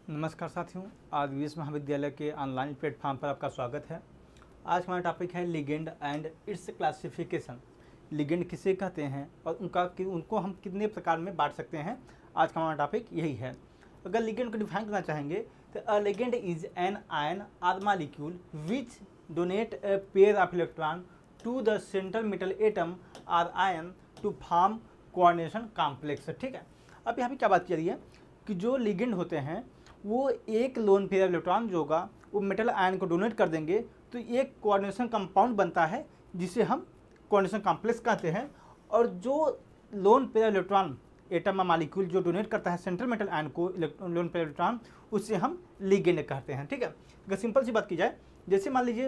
नमस्कार साथियों, आज वीएस महाविद्यालय के ऑनलाइन प्लेटफॉर्म पर आपका स्वागत है। आज हमारा टॉपिक है ligand and it's classification. Ligand किसे कहते हैं और उनको हम कितने प्रकार में बांट सकते हैं, आज का हमारा टॉपिक यही है। अगर लिगेंड को डिफाइन करना चाहेंगे तो a ligand is an ion or molecule which donate a pair of electron to the central metal atom or ion to form coordination complex. ठीक है, अब यहाँ पे क्या बात करी है कि जो लिगेंड होते हैं वो एक लोन पेयर इलेक्ट्रॉन जो होगा वो मेटल आयन को डोनेट कर देंगे तो एक कोऑर्डिनेशन कंपाउंड बनता है जिसे हम कोऑर्डिनेशन कॉम्प्लेक्स कहते हैं। और जो लोन पेयर इलेक्ट्रॉन एटम या मॉलिक्यूल जो डोनेट करता है सेंट्रल मेटल आयन को लोन पेयर इलेक्ट्रॉन, उससे हम लिगेंड कहते हैं। ठीक है, अगर सिंपल सी बात की जाए, जैसे मान लीजिए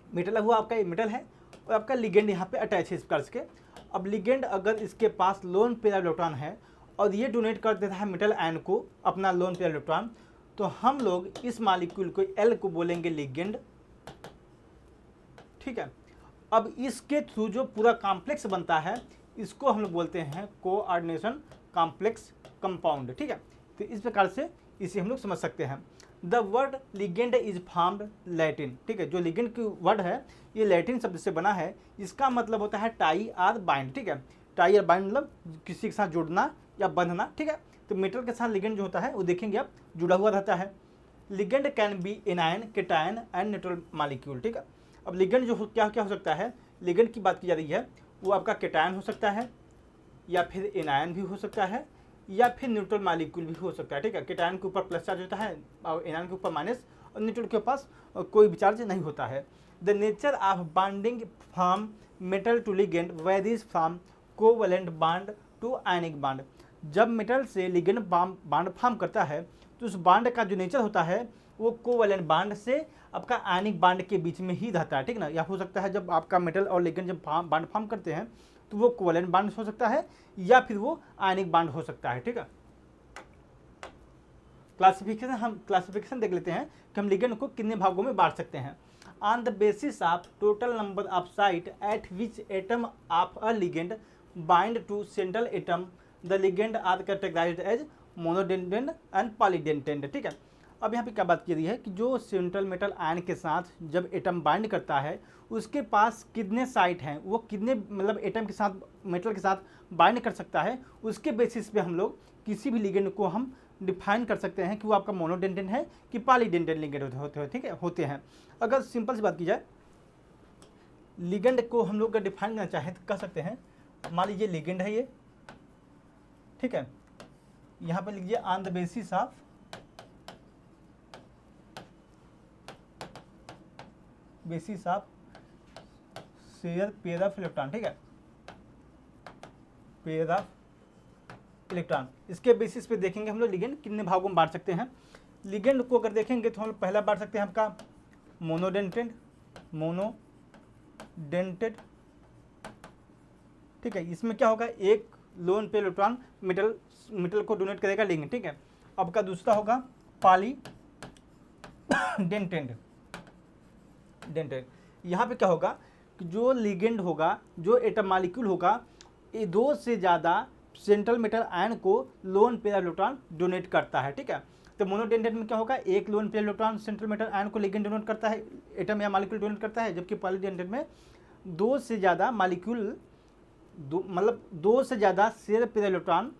मेटल हुआ आपका, ये मेटल है और आपका लिगेंड यहाँ पे अटैच है इस प्रकार से। अब लिगेंड अगर इसके पास लोन पेयर इलेक्ट्रॉन है और ये डोनेट कर देता है मेटल आयन को अपना लोन पेयर इलेक्ट्रॉन, तो हम लोग इस मॉलिक्यूल को एल को बोलेंगे लिगेंड। ठीक है, अब इसके थ्रू जो पूरा कॉम्प्लेक्स बनता है इसको हम लोग बोलते हैं कोऑर्डिनेशन कॉम्प्लेक्स कंपाउंड। ठीक है, तो इस प्रकार से इसे हम लोग समझ सकते हैं। The word ligand is formed Latin. ठीक है, जो लिगेंड की वर्ड है ये लैटिन शब्द से बना है। इसका मतलब होता है टाई आर बाइंड। ठीक है, टाई और बाइंड मतलब किसी के साथ जुड़ना या बंधना। ठीक है, तो मेटल के साथ लिगेंड जो होता है वो देखेंगे आप जुड़ा हुआ रहता है। Ligand can be anion, cation and neutral molecule. ठीक है, अब लिगेंड जो क्या क्या हो सकता है, लिगेंड की बात की जा रही है, वो आपका केटायन हो सकता है या फिर एनायन भी हो सकता है या फिर न्यूट्रल मॉलिक्यूल भी हो सकता है। ठीक है, केटायन के ऊपर प्लस चार्ज होता है और एनायन के ऊपर माइनस, और न्यूट्रल के पास कोई भी चार्ज नहीं होता है। The nature of bonding from metal to ligand varies from covalent bond to ionic bond. जब मेटल से लिगेंड बॉन्ड फॉर्म करता है तो उस बॉन्ड का जो नेचर होता है वो कोवलेंट बॉन्ड से आपका आयनिक बॉन्ड के बीच में ही रहता है। ठीक ना, या हो सकता है जब आपका मेटल और लिगेंड जब बॉन्ड फॉर्म करते हैं तो वो कोवलेंट बॉन्ड हो सकता है या फिर वो आयनिक बॉन्ड हो सकता है। ठीक है, क्लासिफिकेशन देख लेते हैं कि हम लिगेंड को कितने भागों में बांट सकते हैं। On the basis of total number of site at which atom of a ligand bind to central atom, the ligand are categorized as monodentate and polydentate. ठीक है, अब यहाँ पे क्या बात की रही है कि जो सेंट्रल मेटल आयन के साथ जब एटम बाइंड करता है उसके पास कितने साइट हैं, वो कितने मतलब एटम के साथ मेटल के साथ बाइंड कर सकता है, उसके बेसिस पे हम लोग किसी भी लिगेंड को हम डिफाइन कर सकते हैं कि वो आपका मोनोडेंटेंट है कि पॉलीडेंटेंट लिगेंड होते हैं। अगर सिंपल सी बात की जाए, लिगेंड को हम लोग अगर डिफाइन करना चाहें तो कह सकते हैं, मान लीजिए लिगेंड है ये। ठीक है, यहाँ पर लिखिए on the basis of share pair of electron. ठीक है, पेयर ऑफ इलेक्ट्रॉन, इसके बेसिस पे देखेंगे हम लोग लिगेंड कितने भागों में बांट सकते हैं। लिगेंड को अगर देखेंगे तो हम लोग पहला बांट सकते हैं आपका मोनोडेंटेड। ठीक है, इसमें क्या होगा, एक लोन पे इलेक्ट्रॉन मेटल को डोनेट करेगा लिगेंड। ठीक है, अब का दूसरा होगा पॉलीडेंटेड। यहाँ पे क्या होगा कि जो लिगेंड होगा, जो एटम मॉलिक्यूल होगा, ये दो से ज़्यादा सेंट्रल मेटल आयन को लोन पेयर इलेक्ट्रॉन डोनेट करता है। ठीक है, तो मोनोडेंटेड में क्या होगा, एक loan pair electron central metal ion को लिगेंड डोनेट करता है, एटम या मॉलिक्यूल डोनेट करता है, जबकि पॉलीडेंटेड में दो से ज़्यादा मॉलिक्यूल मतलब दो से ज़्यादा शेयर पेयर इलेक्ट्रॉन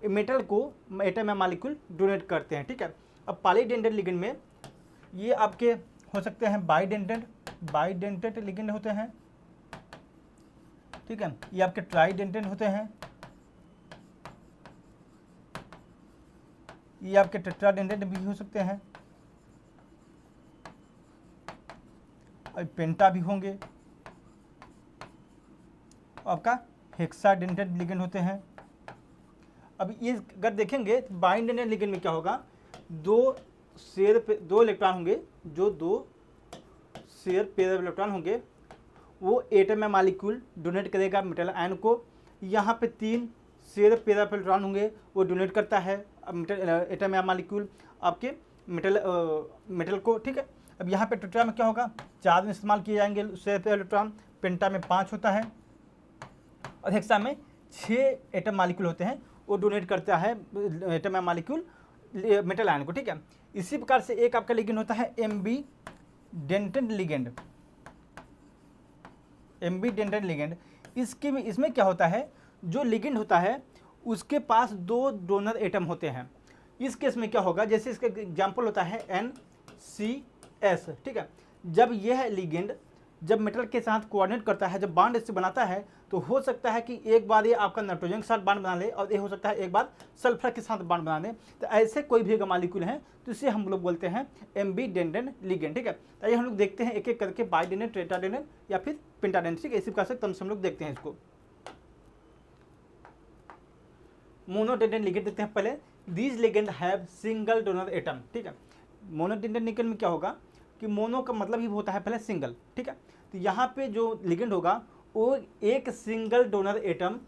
मेटल को एटम या मॉलिक्यूल डोनेट करते हैं। ठीक है, अब पॉलीडेंटेड लिगेंड में ये आपके हो सकते हैं बाइडेंटेड लिगेंड होते हैं। ठीक है, ये आपके ट्राइडेंटेड होते हैं, ये आपके टेट्राडेंटेड भी हो सकते हैं और पेंटा भी होंगे, आपका हेक्साडेंटेड लिगेंड होते हैं। अब ये अगर देखेंगे तो बाइडेंटेड लिगेंड में क्या होगा, दो इलेक्ट्रॉन होंगे, जो दो शेयर पेयर इलेक्ट्रॉन होंगे वो एटम या मॉलिक्यूल डोनेट करेगा मेटल आयन को। यहाँ पे तीन शेयर पेयर इलेक्ट्रॉन होंगे, वो डोनेट करता है एटम या मॉलिक्यूल आपके मेटल को। ठीक है, अब यहाँ पे टेट्रा में क्या होगा, 4 में इस्तेमाल किए जाएंगे शेयर पेयर इलेक्ट्रॉन, पेंटा में 5 होता है और हेक्सा में 6 एटम मॉलिक्यूल होते हैं, वो डोनेट करता है एटम या मॉलिक्यूल मेटल आयन को, ठीक है। इसी प्रकार से एक आपका लिगेंड होता है एम्बीडेंटेड लिगेंड। एम्बीडेंटेड लिगेंड इसमें क्या होता है, जो लिगेंड होता है उसके पास 2 डोनर एटम होते हैं। इस केस में क्या होगा, जैसे इसका एग्जाम्पल होता है NCS, ठीक है। जब यह लिगेंड जब मेटल के साथ कोऑर्डिनेट करता है, जब बॉन्ड इससे बनाता है, तो हो सकता है कि एक बार ये आपका नाइट्रोजन के साथ बॉन्ड बना ले और ये हो सकता है एक बार सल्फर के साथ बॉन्ड बना ले। तो ऐसे कोई भी अगर मॉलिक्यूल हैं तो इसे हम लोग बोलते हैं एम्बीडेंटेड लिगेंड, ठीक है। तो ये हम लोग देखते हैं एक एक करके, बाइडेंटेड, टेट्राडेंटेड या फिर पेंटाडेंटेड, ठीक है। इसी प्रकार से क्रम से हम लोग देखते हैं इसको। मोनोडेंटेड लिगेंड देखते हैं पहले। These ligand have single donor atom, ठीक है। मोनोडेंटेड लिगेंड में क्या होगा कि मोनो का मतलब ही होता है पहले सिंगल, ठीक है। तो यहाँ पे जो लिगेंड होगा वो एक सिंगल डोनर एटम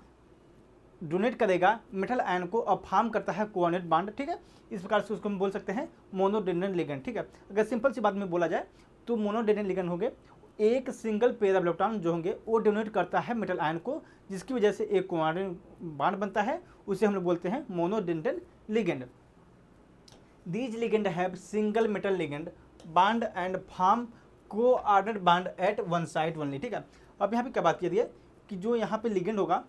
डोनेट करेगा मेटल आयन को और फॉर्म करता है कोऑर्डिनेट बॉन्ड, ठीक है। इस प्रकार से उसको हम बोल सकते हैं मोनोडेंटेड लिगेंड, ठीक है। अगर सिंपल सी बात में बोला जाए तो मोनोडेंटेड लिगेंड होंगे एक सिंगल पेयर ऑफ इलेक्ट्रॉन जो होंगे वो डोनेट करता है मेटल आयन को, जिसकी वजह से एक कोऑर्डिनेट बॉन्ड बनता है, उसे हम लोग बोलते हैं monodentate ligand. These ligand have single metal ligand bond and form coordinate bond at one side only, ठीक है। अब यहाँ पे क्या बात की है कि जो यहाँ पे लिगेंड होगा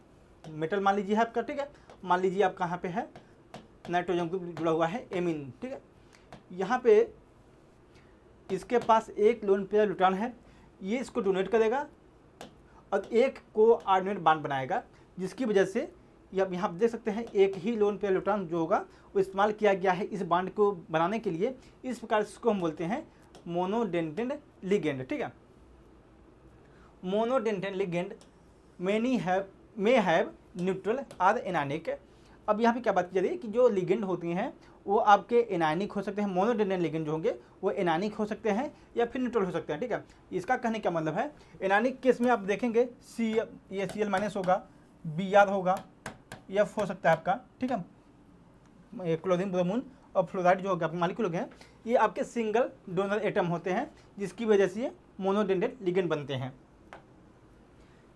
मेटल मान लीजिए है आपका, ठीक है। मान लीजिए आपका यहाँ पे है नाइट्रोजन ग्रुप जुड़ा हुआ है एमीन, ठीक है। यहाँ पे इसके पास एक लोन पेयर इलेक्ट्रॉन है, ये इसको डोनेट करेगा और एक कोऑर्डिनेट बॉन्ड बनाएगा, जिसकी वजह से यहाँ देख सकते हैं एक ही लोन पेयर इलेक्ट्रॉन जो होगा वो इस्तेमाल किया गया है इस बॉन्ड को बनाने के लिए। इस प्रकार से इसको हम बोलते हैं मोनोडेंटेड लिगेंड, ठीक है। Monodentate ligand may have neutral और एनायनिक। अब यहाँ पे क्या बात की जा रही है कि जो लिगेंड होती हैं वो आपके एनायनिक हो सकते हैं, मोनोडेंटेड लिगेंड जो होंगे वो एनायनिक हो सकते हैं या फिर न्यूट्रल हो सकते हैं, ठीक है। इसका कहने का मतलब है एनायनिक केस में आप देखेंगे ये Cl- होगा, Br होगा, F हो सकता है आपका, ठीक है। क्लोरीन, ब्रोमीन और फ्लोराइड जो होगा आपके मॉलिक्यूल हैं, ये आपके सिंगल डोनर एटम होते हैं, जिसकी वजह से ये मोनोडेंटेड लिगेंड बनते हैं।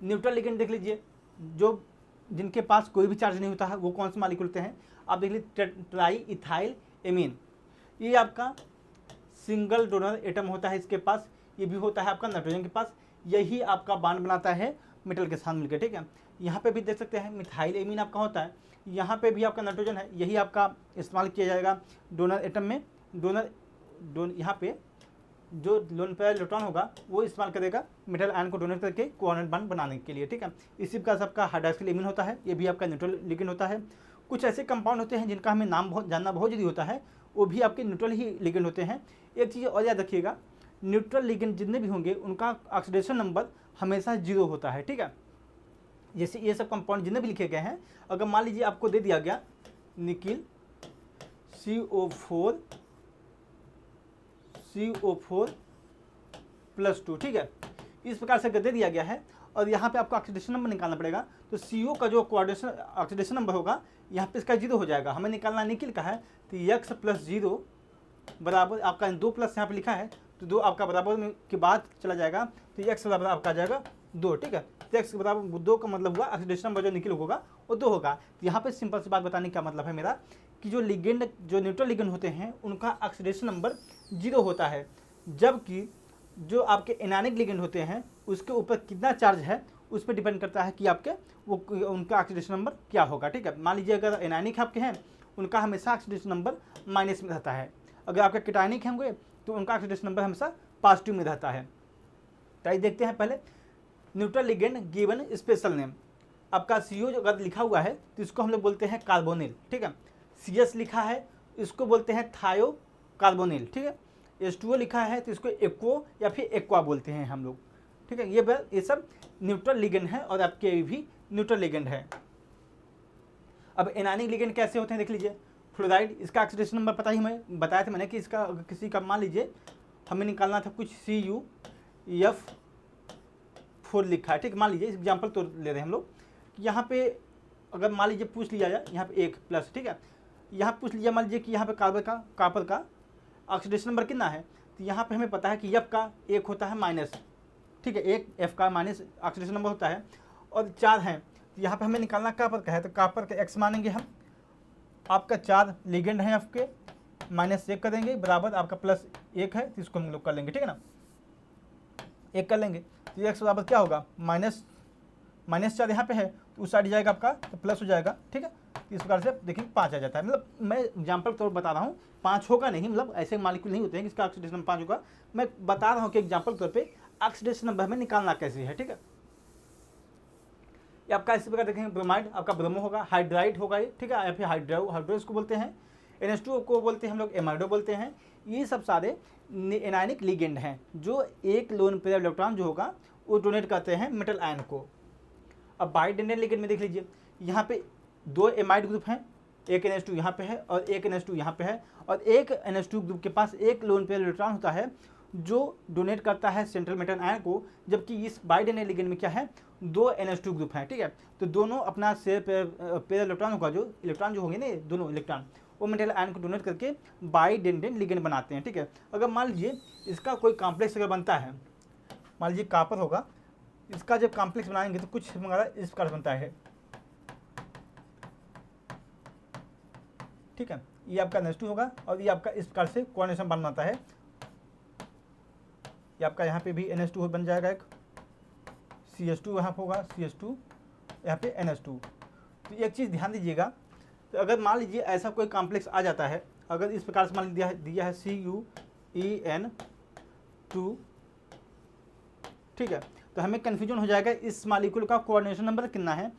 न्यूट्रल लिगेंड देख लीजिए, जो जिनके पास कोई भी चार्ज नहीं होता है वो कौन से मॉलिक्यूल होते हैं, आप देख लीजिए ट्राई इथाइल एमीन, ये आपका सिंगल डोनर एटम होता है इसके पास, ये भी होता है आपका नाइट्रोजन के पास, यही आपका बॉन्ड बनाता है मेटल के साथ मिलकर, ठीक है। यहाँ पे भी देख सकते हैं मिथाइल एमीन आपका होता है, यहाँ पे भी आपका नाइट्रोजन है, यही आपका इस्तेमाल किया जाएगा डोनर एटम में। यहाँ पे जो लोन पेयर इलेक्ट्रॉन होगा वो इस्तेमाल करेगा मेटल आयन को डोनेट करके कोऑर्डिनेट बॉन्ड बनाने के लिए, ठीक है। इसी प्रकार से आपका हाइड्रोक्सिल एमीन होता है, ये भी आपका न्यूट्रल लिगेंड होता है। कुछ ऐसे कंपाउंड होते हैं जिनका हमें नाम जानना बहुत जरूरी होता है, वो भी आपके न्यूट्रल ही लिगेंड होते हैं। एक चीज़ और याद रखिएगा, न्यूट्रल लिगेंड जितने भी होंगे उनका ऑक्सीडेशन नंबर हमेशा 0 होता है, ठीक है। जैसे ये सब कंपाउंड जितने भी लिखे गए हैं, अगर मान लीजिए आपको दे दिया गया निकिल CO4 +2, ठीक है, इस प्रकार से दे दिया गया है और यहाँ पे आपको ऑक्सीडेशन नंबर निकालना पड़ेगा। तो CO का जो ऑक्सीडेशन नंबर होगा यहाँ पे इसका 0 हो जाएगा, हमें निकालना निकिल का है, तो X + 0 बराबर आपका 2 प्लस यहाँ पे लिखा है तो 2 आपका बराबर में के बाद चला जाएगा, तो X बराबर आपका आ जाएगा 2, ठीक है। तो X बराबर 2 का मतलब हुआ ऑक्सीडेशन नंबर जो निकिल होगा वो 2 होगा। तो यहाँ पे सिंपल सी बात बताने का मतलब है मेरा कि जो न्यूट्रल लिगेंड होते हैं उनका ऑक्सीडेशन नंबर 0 होता है, जबकि जो आपके एनायनिक लिगेंड होते हैं उसके ऊपर कितना चार्ज है उस पर डिपेंड करता है कि आपके वो उनका ऑक्सीडेशन नंबर क्या होगा, ठीक है। मान लीजिए अगर एनायनिक आपके हैं उनका हमेशा ऑक्सीडेशन नंबर माइनस में रहता है, अगर आपके केटायनिक होंगे तो उनका ऑक्सीडेशन नंबर हमेशा पॉजिटिव में रहता है। तो देखते हैं पहले neutral ligand given special name. आपका CO जो अगर लिखा हुआ है तो इसको हम लोग बोलते हैं कार्बोनिल, ठीक है। CS लिखा है इसको बोलते हैं थायो कार्बोनिल, ठीक है। H2O लिखा है तो इसको एक्वो या फिर एक्वा बोलते हैं हम लोग, ठीक है। ये सब न्यूट्रल लिगेंड है और आपके भी न्यूट्रल लिगेंड है। अब एनायनिक लिगेंड कैसे होते हैं देख लीजिए। फ्लोराइड, इसका ऑक्सीडेशन नंबर पता ही हमें बताया था मैंने कि इसका किसी का मान लीजिए हमें निकालना था कुछ CuF4 लिखा है, ठीक। मान लीजिए एग्जाम्पल तो ले रहे हैं हम लोग, यहाँ पे अगर मान लीजिए पूछ लिया जाए यहाँ पे 1+, ठीक है। यहाँ पूछ लिया मान लीजिए कि यहाँ पे कॉपर का ऑक्सीडेशन नंबर कितना है, तो यहाँ पे हमें पता है कि F का 1 होता है माइनस, ठीक है, 1 F का माइनस ऑक्सीडेशन नंबर होता है और 4 हैं, तो यहाँ पे हमें निकालना कॉपर का है, तो कॉपर का X मानेंगे हम। आपका 4 लिगेंड हैं आपके -1 कर देंगे बराबर आपका +1 है, तो इसको हम लोग कर लेंगे, ठीक है ना, 1 कर लेंगे तो x बराबर क्या होगा, -4 यहाँ पे है तो उस साइड जाएगा आपका तो प्लस हो जाएगा, ठीक है। तो इस प्रकार से देखिए 5 आ जाता है, मतलब मैं एग्जाम्पल तौर बता रहा हूँ, 5 होगा नहीं, मतलब ऐसे मालिक्यूल नहीं होते हैं जिसका ऑक्सीडेशन नंबर 5 होगा, मैं बता रहा हूँ कि एग्जाम्पल तौर पे ऑक्सीडेशन नंबर हमें निकालना कैसे है, ठीक है। ये आपका इसी प्रकार देखेंगे, ब्रोमाइड आपका ब्रोमो होगा, हाइड्राइड होगा ये, ठीक है, या फिर हाइड्रो इसको बोलते हैं, NH2 को बोलते हैं हम लोग एमाइडो बोलते हैं। ये सब सारे एनायनिक लिगेंड हैं जो एक लोन पेयर इलेक्ट्रॉन जो होगा वो डोनेट करते हैं मेटल आयन को। अब बाइडेंडेंट लिगेंड में देख लीजिए, यहाँ पे 2 एमाइड ग्रुप हैं, एक NH2 यहाँ पे है और एक NH2 यहाँ पे है, और एक NH2 ग्रुप के पास एक लोन पेयर इलेक्ट्रॉन होता है जो डोनेट करता है सेंट्रल मेटल आयन को, जबकि इस बाइडेंडेंट लिगेंड में क्या है, 2 NH2 ग्रुप हैं, ठीक है। तो दोनों अपना पेयर इलेक्ट्रॉन होगा, जो इलेक्ट्रॉन जो होंगे ना दोनों इलेक्ट्रॉन वो मेटल आयन को डोनेट करके बाइडेंडेंट लिगेंड बनाते हैं, ठीक है। अगर मान लीजिए इसका कोई कॉम्प्लेक्स अगर बनता है, मान लीजिए कॉपर होगा, इसका जब कॉम्प्लेक्स बनाएंगे तो कुछ हमारा इस प्रकार बनता है, ठीक है। ये आपका NH2 होगा और ये आपका इस प्रकार से कोऑर्डिनेशन बन जाता है, ये आपका यहाँ पे भी NH2 बन जाएगा, एक CH2 यहाँ पे होगा, CH2 यहाँ पे NH2। तो एक चीज़ ध्यान दीजिएगा, तो अगर मान लीजिए ऐसा कोई कॉम्प्लेक्स आ जाता है, अगर इस प्रकार से मान दिया है CuEN2, ठीक है, तो हमें कन्फ्यूजन हो जाएगा इस मॉलिक्यूल का कोऑर्डिनेशन नंबर कितना है।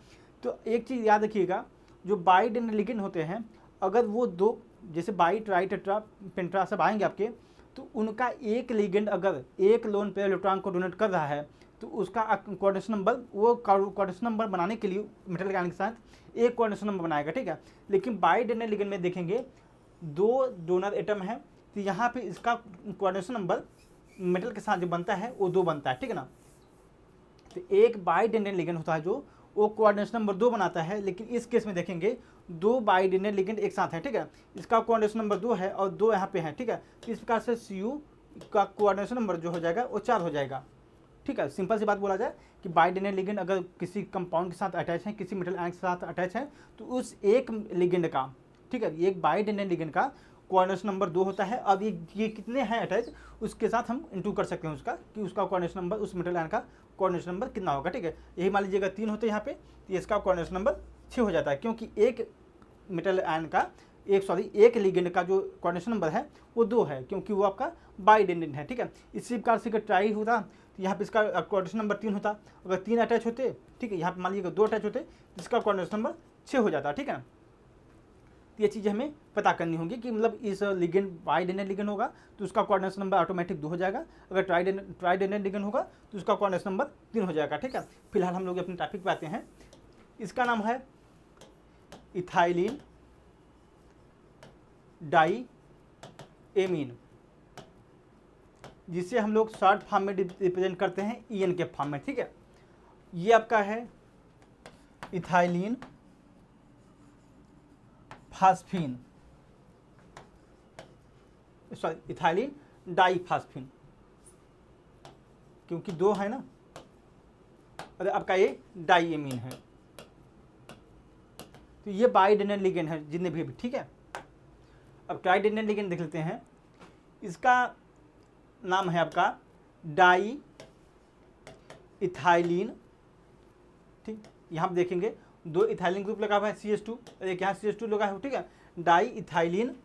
तो एक चीज़ याद रखिएगा, जो बाइडेंडेंट लिगेंड होते हैं अगर वो दो, जैसे बाई ट्राई टेट्रा पेंट्रा सब आएंगे आपके, तो उनका एक लिगेंड अगर एक लोन पेयर इलेक्ट्रॉन को डोनेट कर रहा है तो उसका कोऑर्डिनेशन नंबर, वो कोऑर्डिनेशन नंबर बनाने के लिए मेटल आयन के साथ एक कोऑर्डिनेशन नंबर बनाएगा, ठीक है। लेकिन बाइडेंडेंट लिगेंड में देखेंगे 2 डोनर एटम है, तो यहाँ पे इसका कोऑर्डिनेशन नंबर मेटल के साथ जो बनता है वो 2 बनता है, ठीक है ना। तो एक बाइडेंडेंट लिगेंड होता है जो वो कोऑर्डिनेशन नंबर 2 बनाता है, लेकिन इस केस में देखेंगे 2 बाइडेंडेंट लिगेंड एक साथ है, ठीक है, इसका कोऑर्डिनेशन नंबर 2 है और 2 यहाँ पे है, ठीक है। तो इस प्रकार से Cu का कोऑर्डिनेशन नंबर जो हो जाएगा वो 4 हो जाएगा, ठीक है। सिंपल सी बात बोला जाए कि बाइडेंडेंट लिगेंड अगर किसी कंपाउंड के साथ अटैच है, किसी मेटल आयन के साथ अटैच है, तो उस एक लिगेंड का, ठीक है, एक बाइडेंडेंट लिगेंड का कोऑर्डिनेशन नंबर 2 होता है। अब ये कितने हैं अटैच, उसके साथ हम इंटू कर सकते हैं उसका, कि उसका कोऑर्डिनेशन नंबर, उस मेटल आयन का कोऑर्डिनेशन नंबर कितना होगा, ठीक है। यही मान लीजिएगा 3 होते हैं यहाँ पे, तो इसका कोऑर्डिनेशन नंबर 6 हो जाता है, क्योंकि एक मेटल आयन का एक लिगेंड का जो कोऑर्डिनेशन नंबर है वो 2 है, क्योंकि वो आपका बाइडेंडेंट है, ठीक है। इसी प्रकार से अगर ट्राई होता तो यहाँ पे इसका कोऑर्डिनेशन नंबर 3 होता, अगर 3 अटैच होते, ठीक है, यहाँ पे मान लीजिएगा 2 अटैच होते तो इसका कोऑर्डिनेशन नंबर 6 हो जाता, ठीक है ना। तो ये चीज़ हमें पता करनी होगी कि मतलब इस लिगेंड बाइडेंडेंट लिगेंड होगा तो उसका कोऑर्डिनेशन नंबर ऑटोमेटिक 2 हो जाएगा, अगर ट्राइडेंडेंट लिगेंड होगा तो उसका कोऑर्डिनेशन नंबर 3 हो जाएगा, ठीक है। फिलहाल हम लोग अपने टॉपिक पे आते हैं, इसका नाम है इथाइलिन डाई एमीन, जिसे हम लोग शॉर्ट फॉर्म में रिप्रेजेंट करते हैं EN के फॉर्म में, ठीक है। ये आपका है इथाइलिन फास्फीन, सॉरी इथाइलिन डाईफास्फीन, क्योंकि 2 है ना, और आपका ये डाईएमीन है। तो ये बाइडेंडेंट लिगेंड है जितने भी, ठीक है। अब ट्राइडेंडेंट लिगेंड देख लेते हैं, इसका नाम है आपका डाई इथाइलिन, ठीक, यहाँ पे देखेंगे 2 इथाइलिन ग्रुप लगा हुआ है CH2 और एक यहाँ CH2 लगा है, ठीक है। डाई इथाइलिन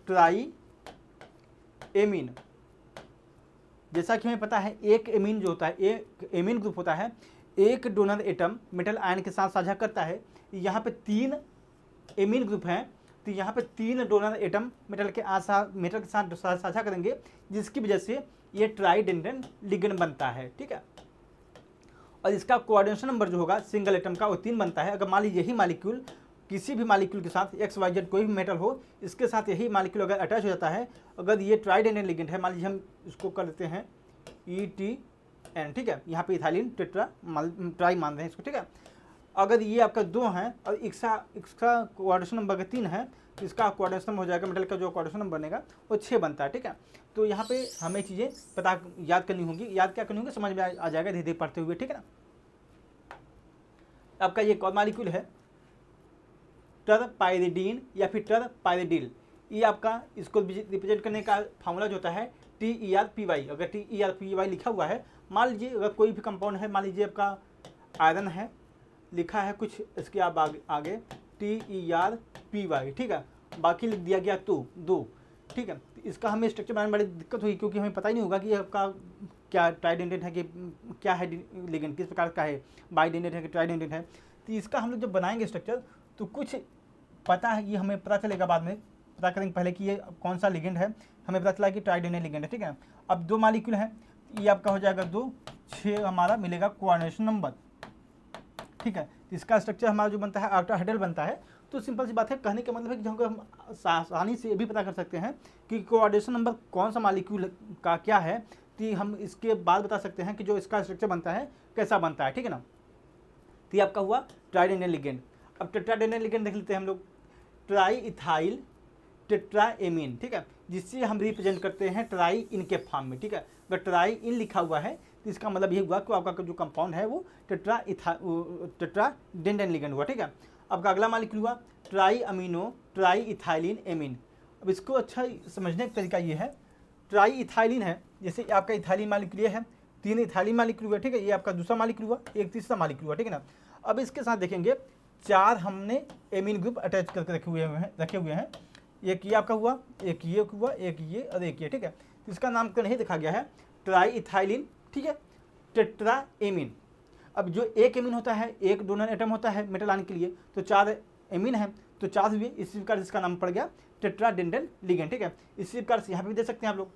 ट्राई एमीन, जैसा कि हमें पता है एक एमीन जो होता है, एक एमीन ग्रुप होता है, एक डोनर एटम मेटल आयन के साथ साझा करता है। यहाँ पे 3 एमीन ग्रुप हैं, तो यहाँ पे 3 डोनर एटम मेटल के साथ साझा करेंगे, जिसकी वजह से ये ट्राइडेंडेंट लिगेंड बनता है, ठीक है। और इसका कोऑर्डिनेशन नंबर जो होगा सिंगल एटम का वो 3 बनता है। अगर मान लीजिए यही मॉलिक्यूल किसी भी मॉलिक्यूल के साथ XYZ कोई भी मेटल हो, इसके साथ यही मॉलिक्यूल अगर अटैच हो जाता है, अगर ये ट्राइडेंडेंट लिगेंड है, मान लीजिए हम इसको कर देते हैं ETN, ठीक है, यहाँ पे इथाइलिन टेट्रा ट्राई मान रहे हैं इसको, ठीक है। अगर ये आपका 2 है और इसका कोऑर्डिनेशन नंबर 3 है, तो इसका कोऑर्डिनेशन नंबर हो जाएगा, मेटल का जो कोऑर्डिनेशन नंबर बनेगा वो 6 बनता है, ठीक है। तो यहाँ पे हमें चीज़ें पता याद करनी होगी, याद क्या करनी होगी समझ में आ जाएगा धीरे धीरे पढ़ते हुए, ठीक है ना। आपका ये कौन मॉलिक्यूल है, टरपाइरिडीन या फिर टरपाइरिडिल, ये आपका इसको रिप्रेजेंट करने का फार्मूला जो होता है TeRPy। अगर TeRPy लिखा हुआ है, मान लीजिए अगर कोई भी कंपाउंड है, मान लीजिए आपका आयरन है, लिखा है कुछ इसके आप आगे TeRPy, ठीक है, बाकी लिख दिया गया 2, ठीक है। इसका हमें स्ट्रक्चर बनाने में बड़ी दिक्कत हुई, क्योंकि हमें पता ही नहीं होगा कि आपका क्या ट्राइडेंटेट है कि क्या है लिगेंड, किस प्रकार का है, बाइडेंटेट है कि ट्राइडेंटेट है। तो इसका हम लोग जब बनाएंगे स्ट्रक्चर तो कुछ पता है, ये हमें पता चलेगा बाद में, पता करेंगे पहले कि ये कौन सा लिगेंड है। हमें पता चला कि ट्राइडेंटेट लिगेंड है, ठीक है। अब 2 मॉलिक्यूल है, ये आपका हो जाएगा 2, 6 हमारा मिलेगा कोऑर्डिनेशन नंबर, ठीक है। तो इसका स्ट्रक्चर हमारा जो बनता है ऑक्टाहेड्रल बनता है। तो सिंपल सी बात है, कहने का मतलब है कि हम आसानी से ये भी पता कर सकते हैं कि कोऑर्डिनेशन नंबर कौन सा मॉलिक्यूल का क्या है, तो हम इसके बाद बता सकते हैं कि जो इसका स्ट्रक्चर बनता है कैसा बनता है, ठीक है ना। तो ये आपका हुआ ट्राइडेंटेट लिगेंड। अब टेट्राडेंटेट लिगेंड देख लेते हैं हम लोग, ट्राई इथाइल टेट्राएमीन, ठीक है, जिससे हम रिप्रेजेंट करते हैं ट्राई इन के फॉर्म में, ठीक है। अगर ट्राई इन लिखा हुआ है तो इसका मतलब ये हुआ कि आपका जो कंपाउंड है वो टेट्राडेंटेट लिगेंड हुआ, ठीक है। अब का अगला मॉलिक्यूल हुआ try amino try ethylene amine. अब इसको अच्छा समझने का तरीका ये है, ट्राई इथाइलिन है, जैसे आपका इथाइलिन मॉलिक्यूल ये है, 3 इथाइलिन मॉलिक्यूल हुआ, ठीक है, ये आपका दूसरा मॉलिक्यूल हुआ, एक तीसरा मॉलिक्यूल हुआ, ठीक है ना। अब इसके साथ देखेंगे 4 हमने एमीन ग्रुप अटैच करके रखे हुए हैं। एक ये आपका हुआ, एक ये हुआ, एक ये और एक ये, ठीक है। तो इसका नामकरण नहीं देखा गया है, ट्राई इथाइलिन, ठीक है, टेट्राएमीन। अब जो एक एमीन होता है, एक डोनर एटम होता है मेटल आयन के लिए, तो 4 एमीन है, तो 4 हुए, इसी प्रकार इसका नाम पड़ गया टेट्राडेंटेट लिगेंड, ठीक है। इसी प्रकार से यहाँ पे भी दे सकते हैं आप लोग,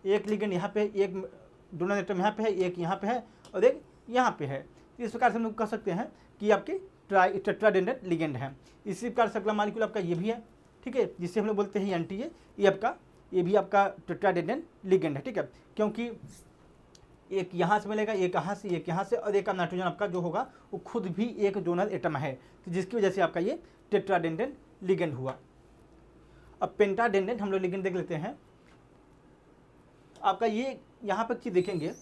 एक लिगेंड यहाँ पे, एक डोनर एटम यहाँ पे है, एक यहाँ पे है और एक यहाँ पे है। इस प्रकार से हम लोग कह सकते हैं कि आपके टेट्राडेंटेट लिगेंड है। इसी प्रकार से अगला मॉलिक्यूल आपका ये भी है, ठीक है, जिसे हम लोग बोलते हैं एंटी, ये भी आपका टेट्राडेंटेट लिगेंड है, ठीक है, क्योंकि एक यहाँ से मिलेगा, एक यहाँ से, एक यहाँ से, और एक नाइट्रोजन आपका जो होगा वो खुद भी एक डोनर एटम है, तो जिसकी वजह से आपका ये टेट्राडेंटेट लिगेंड हुआ। अब पेंटाडेंटेट हम लोग लिगेंड देख लेते हैं। आपका ये यहाँ पर चीज देखेंगे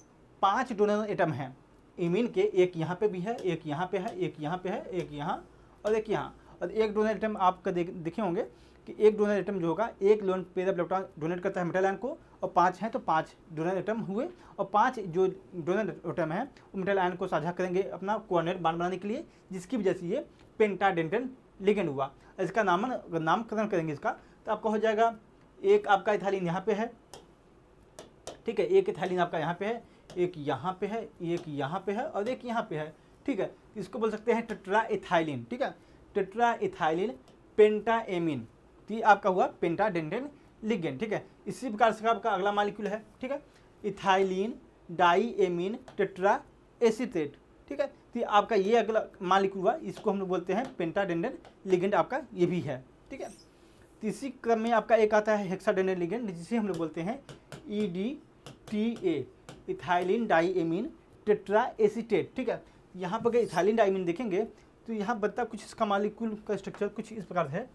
5 डोनर एटम हैं इमीन के, एक यहाँ पे भी है, एक यहाँ पे है, एक यहाँ पे है, एक यहाँ और एक यहाँ, और एक डोनर एटम आपका देखे होंगे कि एक डोनर एटम जो होगा एक loan pair of electron donate करता है मेटल आयन को, और 5 हैं तो 5 डोनर एटम हुए, और 5 जो डोनर एटम है वो मेटल आयन को साझा करेंगे अपना कोऑर्डिनेट बांड बनाने के लिए, जिसकी वजह से ये पेंटाडेंटेट लिगेंड हुआ। इसका नामकरण करेंगे इसका, तो आपका हो जाएगा, एक आपका इथाइलिन यहाँ पे है, ठीक है, एक इथाइलिन आपका यहाँ पे है, एक यहाँ पे है, एक यहाँ पे है और एक यहाँ पे है, ठीक है। इसको बोल सकते हैं टेट्रा इथाइलिन, ठीक है, टेट्रा इथाइलिन पेंटाएमीन, तो ये आपका हुआ पेंटाडेंटेट लिगेंड, ठीक है। इसी प्रकार से आपका अगला मॉलिक्यूल है, ठीक है, इथाइलिन डाईएमीन टेट्रा एसीटेट, ठीक है। तो आपका ये अगला मॉलिक्यूल हुआ, इसको हम लोग बोलते हैं पेंटाडेंटेट लिगेंड, आपका ये भी है, ठीक है। तो इसी क्रम में आपका एक आता है हेक्साडेंटेट लिगेंड, जिसे हम लोग बोलते हैं EDTA, इथाइलिन डाईएमीन टेट्रा एसीटेट, ठीक है। यहाँ पर अगर इथाइलिन डाईएमीन देखेंगे तो यहाँ बनता कुछ इसका मॉलिक्यूल का स्ट्रक्चर कुछ इस प्रकार है।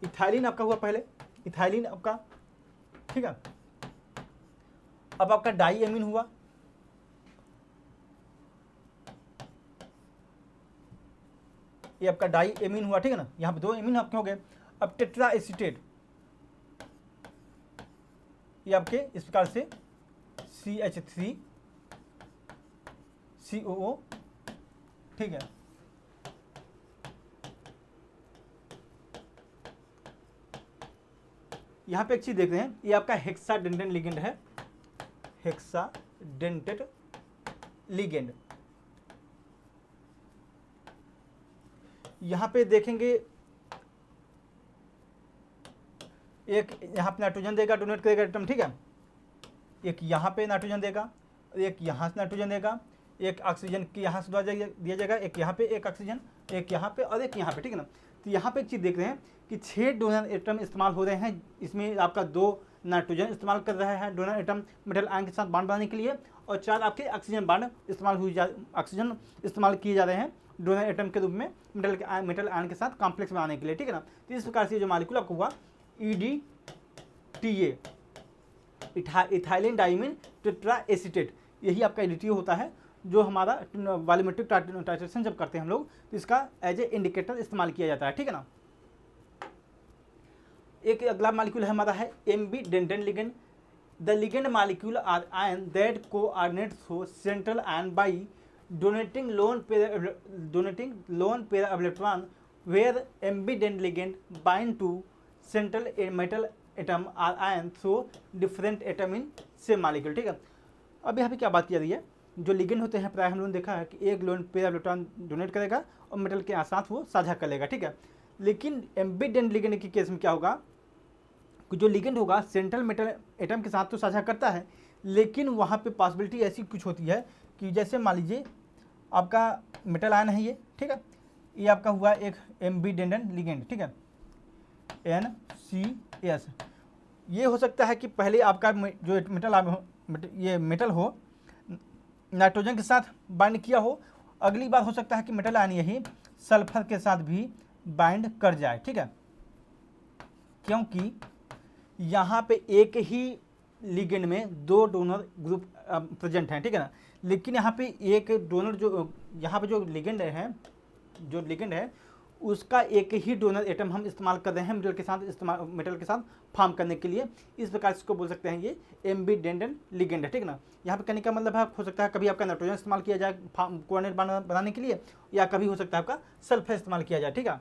इथाइलिन आपका हुआ पहले, इथाइलिन आपका, ठीक है। अब आपका डाईएमीन हुआ, ये आपका डाईएमीन हुआ, ठीक है ना, यहाँ पे 2 एमीन आपके हो गए। अब टेट्रा एसीटेट, ये आपके इस प्रकार से CH3COO, ठीक है। यहाँ पे एक चीज देख रहे हैं, ये आपका हेक्साडेंटेट लिगेंड है, हेक्साडेंटेट लिगेंड। यहाँ पे देखेंगे एक यहाँ पे नाइट्रोजन देगा, डोनेट करेगा एटम, ठीक है, एक यहाँ पे नाइट्रोजन देगा, एक यहाँ से नाइट्रोजन देगा, एक ऑक्सीजन की यहाँ से दिया जाएगा, एक यहाँ पे, एक ऑक्सीजन, एक यहाँ पे और एक यहाँ पे, ठीक है ना। तो यहाँ पे एक चीज़ देख रहे हैं कि 6 डोनर एटम इस्तेमाल हो रहे हैं, इसमें आपका 2 नाइट्रोजन इस्तेमाल कर रहा है डोनर एटम मेटल आयन के साथ बांड बनाने के लिए, और 4 आपके ऑक्सीजन बांड ऑक्सीजन इस्तेमाल किए जा रहे हैं डोनर एटम के रूप में मेटल आयन के साथ कॉम्प्लेक्स बनाने के लिए, ठीक है ना। तो इस प्रकार से जो मॉलिक्यूल आपको हुआ EDTA, इथाइलिन डाईमीन टेट्रा एसीटेट, यही आपका EDTA होता है, जो हमारा वॉल्यूमेट्रिक टाइट्रेशन जब करते हैं हम लोग तो इसका एज ए इंडिकेटर इस्तेमाल किया जाता है, ठीक है ना। एक अगला मालिक्यूल है हमारा है ambidentate ligand. The ligand molecule are ion that coordinate through central ion by donating lone pair of electron where ambident ligand bind to central metal atom or ion through different atom in same molecule। ठीक है, अब यहाँ पे क्या बात की जा रही है, जो लिगेंड होते हैं प्राय हम लोगों ने देखा है कि एक लोन पेयर इलेक्ट्रॉन डोनेट करेगा और मेटल के साथ वो साझा कर लेगा। ठीक है, लेकिन एम्बिडेंट लिगेंड के केस में क्या होगा कि जो लिगेंड होगा सेंट्रल मेटल एटम के साथ तो साझा करता है, लेकिन वहाँ पे पॉसिबिलिटी ऐसी कुछ होती है कि जैसे मान लीजिए आपका मेटल आयन है ये, ठीक है, ये आपका हुआ एक एम्बिडेंट लिगेंड। ठीक है, NCS। ये हो सकता है कि पहले आपका जो ये मेटल हो नाइट्रोजन के साथ बाइंड किया हो, अगली बार हो सकता है कि मेटल आयन यही सल्फर के साथ भी बाइंड कर जाए। ठीक है, क्योंकि यहाँ पे एक ही लिगेंड में दो डोनर ग्रुप प्रेजेंट हैं। ठीक है ना, लेकिन यहाँ पे एक डोनर जो यहाँ पे जो लिगेंड है उसका एक ही डोनर एटम हम इस्तेमाल कर रहे हैं मेटल के साथ फॉर्म करने के लिए। इस प्रकार से इसको बोल सकते हैं ये एम्बिडेंट लिगेंड है। ठीक है ना, यहाँ पे कहने का मतलब है हो सकता है कभी आपका नाइट्रोजन इस्तेमाल किया जाए कोऑर्डिनेट बनाने के लिए, या कभी हो सकता है आपका सल्फर इस्तेमाल किया जाए। ठीक है,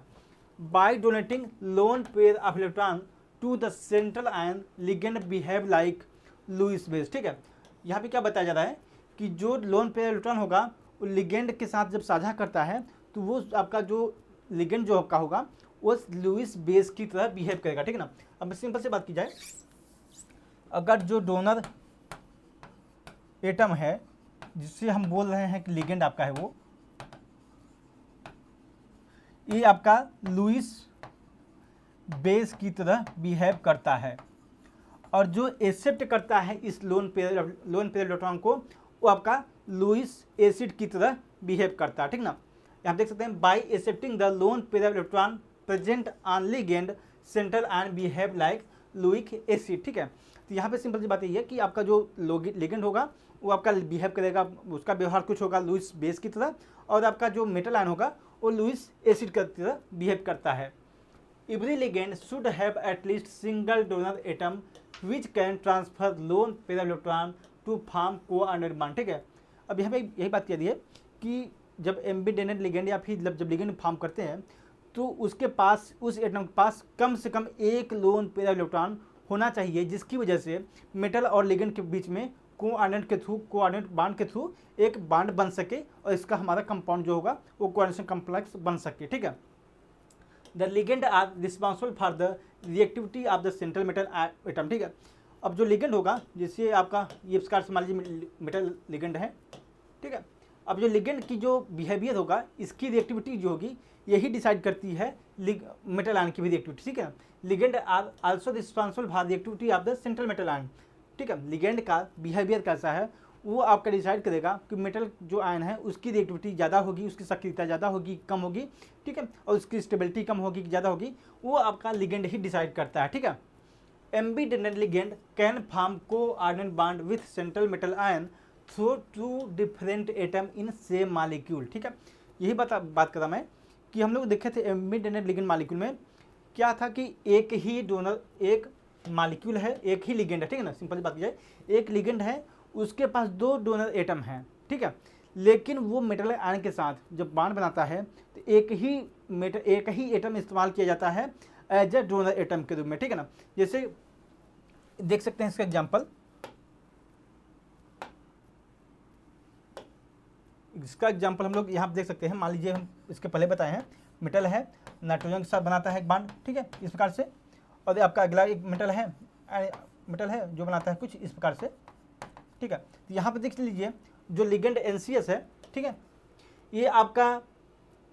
by donating lone pair of electron to the central ion ligand behave like Lewis base. ठीक है, यहाँ पे क्या बताया जा रहा है कि जो लोन पेयर इलेक्ट्रॉन होगा वो लिगेंड के साथ जब साझा करता है तो वो आपका जो लिगेंड जो आपका होगा वो लुईस बेस की तरह बिहेव करेगा। ठीक है ना, अब सिंपल से बात की जाए, अगर जो डोनर एटम है जिससे हम बोल रहे हैं कि लिगेंड आपका है वो ये आपका लुईस बेस की तरह बिहेव करता है, और जो एक्सेप्ट करता है इस लोन पेयर इलेक्ट्रॉन को वो आपका लुईस एसिड की तरह बिहेव करता है। ठीक ना, यहाँ देख सकते हैं by accepting the lone pair electron present on ligand central ion behave like Lewis acid. ठीक है, तो यहाँ पे सिंपल सी बात यही है कि आपका जो लिगेंड होगा वो आपका बिहेव करेगा, उसका व्यवहार कुछ होगा लुईस बेस की तरह, और आपका जो मेटल आयन होगा वो लुईस एसिड की तरह बिहेव करता है। Every ligand should have at least single donor atom which can transfer lone pair electron to form coordinate bond। ठीक है, अब यहाँ पे यही बात कह दी है कि जब एम्बिडेंट लिगेंड या फिर जब लिगेंड फॉर्म करते हैं तो उसके पास उस एटम के पास कम से कम एक लोन पेयर इलेक्ट्रॉन होना चाहिए, जिसकी वजह से मेटल और लिगेंड के बीच में कोऑर्डिनेट बांड के थ्रू एक बांड बन सके और इसका हमारा कंपाउंड जो होगा वो कोऑर्डिनेशन कॉम्प्लेक्स बन सके। ठीक है, the ligand are responsible for the reactivity of the central metal atom. ठीक है, अब जो लिगेंड होगा जिससे आपका ये प्रकार से मान लीजिए मेटल लिगेंड है। ठीक है, अब जो लिगेंड की जो बिहेवियर होगा इसकी रिएक्टिविटी जो होगी यही डिसाइड करती है मेटल आयन की भी रिएक्टिविटी। ठीक है, ligand are also responsible for reactivity of the central metal ion. ठीक है, लिगेंड का बिहेवियर कैसा है वो आपका डिसाइड करेगा कि मेटल जो आयन है उसकी रिएक्टिविटी ज़्यादा होगी, उसकी सक्रियता ज़्यादा होगी, कम होगी। ठीक है, और उसकी स्टेबिलिटी कम होगी कि ज़्यादा होगी, वो आपका लिगेंड ही डिसाइड करता है। ठीक है, ambidentate ligand can form coordinate bond with central metal ion through two different atom in same molecule. ठीक है, यही बात कर रहा मैं कि हम लोग देखे थे एम्बिडेंट लिगेंड मॉलिक्यूल में क्या था कि एक ही डोनर एक मॉलिक्यूल है, एक ही लिगेंड है। ठीक है ना, सिंपल बात की जाए एक लिगेंड है उसके पास दो डोनर एटम हैं। ठीक है, लेकिन वो मेटल आयन के साथ जब बॉन्ड बनाता है तो एक ही एटम इस्तेमाल किया जाता है एज ए डोनर एटम के रूप में। ठीक है ना, जैसे देख सकते हैं इसका एग्जांपल, इसका एग्जांपल हम लोग यहाँ देख सकते हैं। मान लीजिए हम इसके पहले बताए हैं मेटल है नाइट्रोजन के साथ बनाता है एक बॉन्ड। ठीक है, इस प्रकार से, और आपका अगला एक मेटल है जो बनाता है कुछ इस प्रकार से। ठीक है, तो यहाँ पे देख लीजिए जो लिगेंड NCS है। ठीक है, ये आपका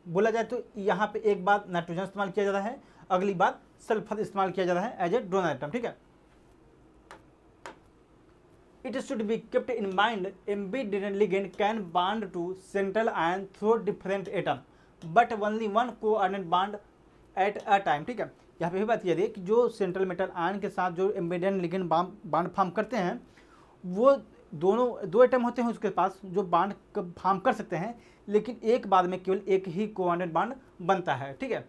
बोला जाए तो यहाँ पे एक बार नाइट्रोजन इस्तेमाल किया जा रहा है, अगली बार सल्फर इस्तेमाल किया जा रहा है एज ए डोनर एटम। ठीक है, it should be kept in mind ambidentate ligand can bond to central ion through different atom but only one coordinate bond at a time. ठीक है, यहाँ पे भी बात यह है कि जो सेंट्रल मेटल आयन के साथ जो एम्बिडेंट लिगेंड बॉन्ड फॉर्म करते हैं वो दो एटम होते हैं उसके पास जो बॉन्ड फॉर्म कर सकते हैं, लेकिन एक बार में केवल एक ही कोऑर्डिनेट बॉन्ड बनता है। ठीक है,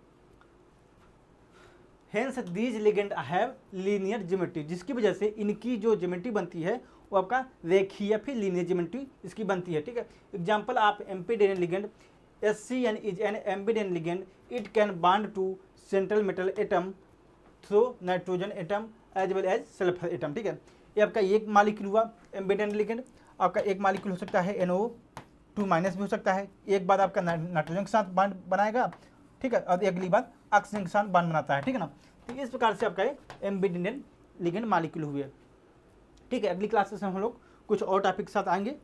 hence these ligand have linear geometry, जिसकी वजह से इनकी जो ज्योमेट्री बनती है वो आपका रेखीय फिर लीनियर ज्योमेट्री इसकी बनती है। ठीक है, एग्जाम्पल आप ambidentate ligand SCN is an ambidentate ligand, it can bound to central metal atom through nitrogen atom as well as sulphur atom. ठीक है, ये आपका एक मालिक्यूल हुआ एम्फीडेनियन लिगेंड। आपका एक मालिक्यूल हो सकता है NO2 माइनस भी हो सकता है, एक बार आपका नाइट्रोजन के साथ बांड बनाएगा। ठीक है, और अगली बार ऑक्सीजन के साथ बांड बनाता है। ठीक है ना, तो इस प्रकार से आपका एम्फीडेनियन लिगेंड मालिक्यूल हुए। ठीक है, अगली क्लासेस में हम लोग कुछ और टॉपिक के साथ आएंगे।